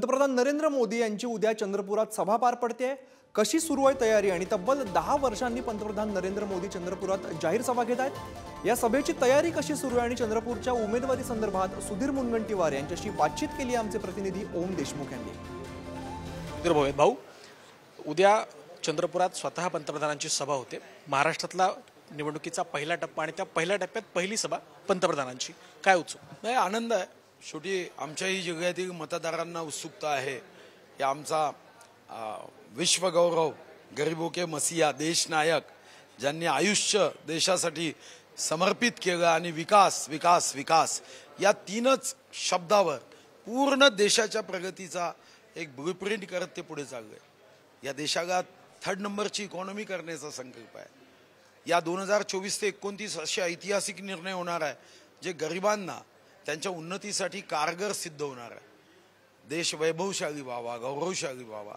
पंतप्रधान नरेंद्र मोदी यांची उद्या चंद्रपुरात सभा पार पडते। कशी सुरू आहे तयारी आणि तब्बल 10 वर्षांनी पंतप्रधान नरेंद्र मोदी चंद्रपुरात जाहीर सभा घेत आहेत। या सभेची तयारी कशी सुरू आहे आणि चंद्रपूरच्या उमेदवारी संदर्भात सुधीर मुनगंटीवार यांच्याशी बातचीत केली आमचे प्रतिनिधी ओम देशमुख यांनी। भाऊ, उद्या चंद्रपुरात स्वतः पंतप्रधानांची सभा होते। महाराष्ट्रातला निवडणुकीचा पहिला टप्पा आणि त्या पहिल्या टप्प्यात पहिली सभा पंतप्रधानांची, काय उत्सुक नाही आनंद आहे। शेवटी आमच्याही जिल्ह्यातील मतदारांना उत्सुकता आहे की आमचा विश्वगौरव गरीबों के मसीहा देशनायक ज्यांनी आयुष्य देशासाठी समर्पित केलं आणि विकास विकास विकास या तीनच शब्दावर पूर्ण देशाच्या प्रगतीचा एक ब्लूप्रिंट करत ते पुढे चालले। या देशाला 3rd नंबरची इकॉनॉमी करण्याचा संकल्प आहे। या 2024 ते 29 असे ऐतिहासिक निर्णय होणार आहे जे गरिबांना त्यांच्या उन्नतीसाठी कारगर सिद्ध होणार आहे। देश वैभवशाली व्हावा, गौरवशाली व्हावा,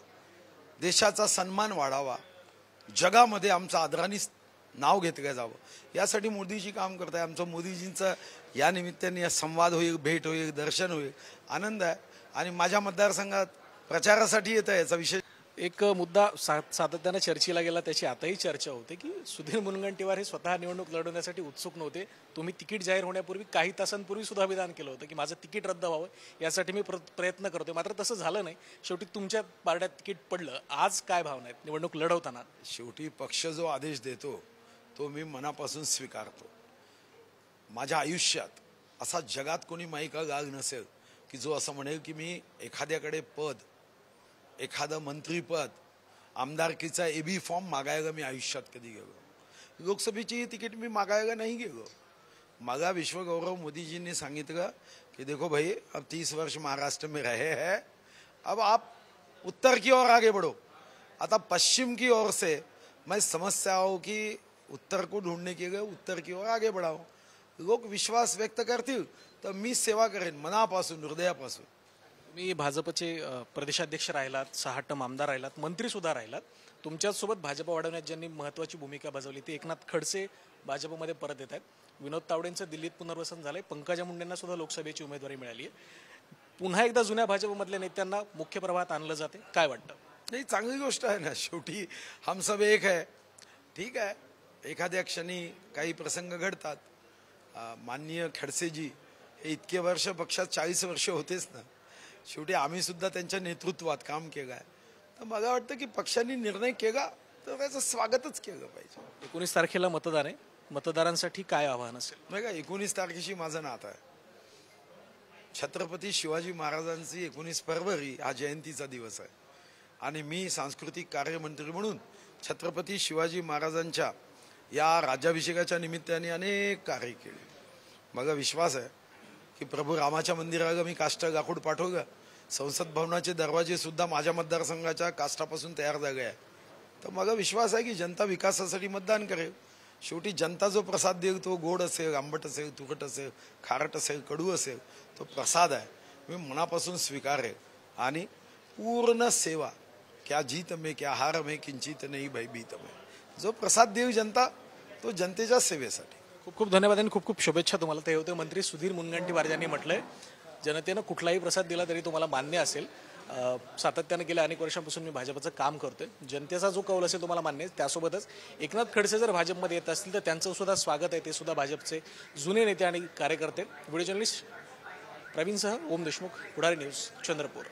देशाचा सन्मान वाढावा, जगामध्ये आमचं आदराने नाव घेतलं जावं यासाठी मोदीजी काम करत आहे। आमचं मोदीजींचं या निमित्ताने संवाद होईल, भेट होईल, दर्शन होईल, आनंद आहे। आणि माझ्या मतदारसंघात प्रचारासाठी येत आहे याचा विषय एक मुद्दा सातत्याने चर्चेला गेला, त्याची आताही चर्चा होते की सुधीर मुनगंटीवार हे स्वतः निवडणूक लढवण्यासाठी उत्सुक नव्हते। तुम्ही तिकीट जाहीर होण्यापूर्वी काही तासांपूर्वी सुद्धा विधान केलं होतं की माझं तिकीट रद्द व्हावं यासाठी मी प्रयत्न करतोय, मात्र तसं झालं नाही। शेवटी तुमच्या पारड्यात तिकीट पडलं। आज काय भावना आहेत निवडणूक लढवताना? शेवटी पक्ष जो आदेश देतो तो मी मनापासून स्वीकारतो। माझ्या आयुष्यात असा जगात कोणी माईका गाग नसेल की जो असं म्हणेल की मी एखाद्याकडे पद, एखादं मंत्रीपद, आमदारकीचा एबी फॉर्म मागायला मी आयुष्यात कधी गेलो। लोकसभेची तिकीट मी मागायला नाही गेलो। मला विश्वगौरव मोदी ने सांगितलं कि देखो भाई अब 30 वर्ष महाराष्ट्र में रहे हैं, अब आप उत्तर की ओर आगे बढ़ो। आता पश्चिम की ओर से मैं समस्याओं की उत्तर को ढूंढने के लिए उत्तर की ओर आगे बढ़ाओ। लोक विश्वास व्यक्त करतील तर मी सेवा करेन मनापासून, हृदयापासून। तुम्ही भाजपचे प्रदेशाध्यक्ष राहिलात, 6 टर्म आमदार राहिलात, मंत्री सुद्धा राहिलात। तुमच्यासोबत भाजप वाढवण्यात ज्यांनी महत्त्वाची भूमिका बजावली ते एकनाथ खडसे भाजपमध्ये परत येत आहेत। विनोद तावडेंचं दिल्लीत पुनर्वसन झालंय। पंकजा मुंडेंना सुद्धा लोकसभेची उमेदवारी मिळाली आहे। पुन्हा एकदा जुन्या भाजपमधल्या नेत्यांना मुख्य प्रवाहात आणलं जाते, काय वाटतं? नाही, चांगली गोष्ट आहे ना। शेवटी हम सब एक है। ठीक आहे, एखाद्या क्षणी काही प्रसंग घडतात। माननीय खडसेजी हे इतके वर्ष पक्षात 40 वर्ष होतेच ना। शेवटी आम्ही सुद्धा त्यांच्या नेतृत्वात काम केलं आहे। तर मला वाटतं की पक्षाने निर्णय केला तर त्याचं स्वागतच केलं पाहिजे। 19 तारखेला मतदान आहे, मतदारांसाठी काय आव्हान असेल? बघा, 19 तारखेशी माझं नातं आहे। छत्रपती शिवाजी महाराजांची 19 फरवरी हा जयंतीचा दिवस आहे आणि मी सांस्कृतिक कार्यमंत्री म्हणून छत्रपती शिवाजी महाराजांच्या या राज्याभिषेकाच्या निमित्ताने अनेक कार्य केले। मला विश्वास आहे की प्रभू रामाच्या मंदिराला मी काष्ट लाकूड पाठवलं। संसद भवनाचे दरवाजे सुद्धा माझ्या मतदारसंघाच्या काष्टापासून तयार झाले आहे। तर मला विश्वास आहे की जनता विकासासाठी मतदान करेल। शेवटी जनता जो प्रसाद देईल तो गोड असेल, आंबट असेल, तुरट असेल, खारट असेल, कडू असेल, तो प्रसाद आहे, मी मनापासून स्वीकारेल आणि पूर्ण सेवा, क्या जीत में क्या हार में किंचित नहीं भयभीत में, जो प्रसाद देईल जनता तो जनतेच्या सेवेसाठी। खूप खूप धन्यवाद आणि खूप खूप शुभेच्छा तुम्हाला। ते होते मंत्री सुधीर मुनगंटीवार यांनी म्हटलंय जनतेनं कुठलाही प्रसाद दिला तरी तुम्हाला मान्य असेल। सातत्याने गेल्या अनेक वर्षांपासून मी भाजपचं काम करतोय, जनतेचा जो कौल असेल तुम्हाला मान्य आहे। त्यासोबतच एकनाथ खडसे जर भाजपमध्ये येत असतील तर त्यांचं सुद्धा स्वागत आहे। ते सुद्धा भाजपचे जुने नेते आणि कार्यकर्ते। व्हिडिओ जर्नलिस्ट प्रवीणसह ओम देशमुख, पुढारी न्यूज, चंद्रपूर।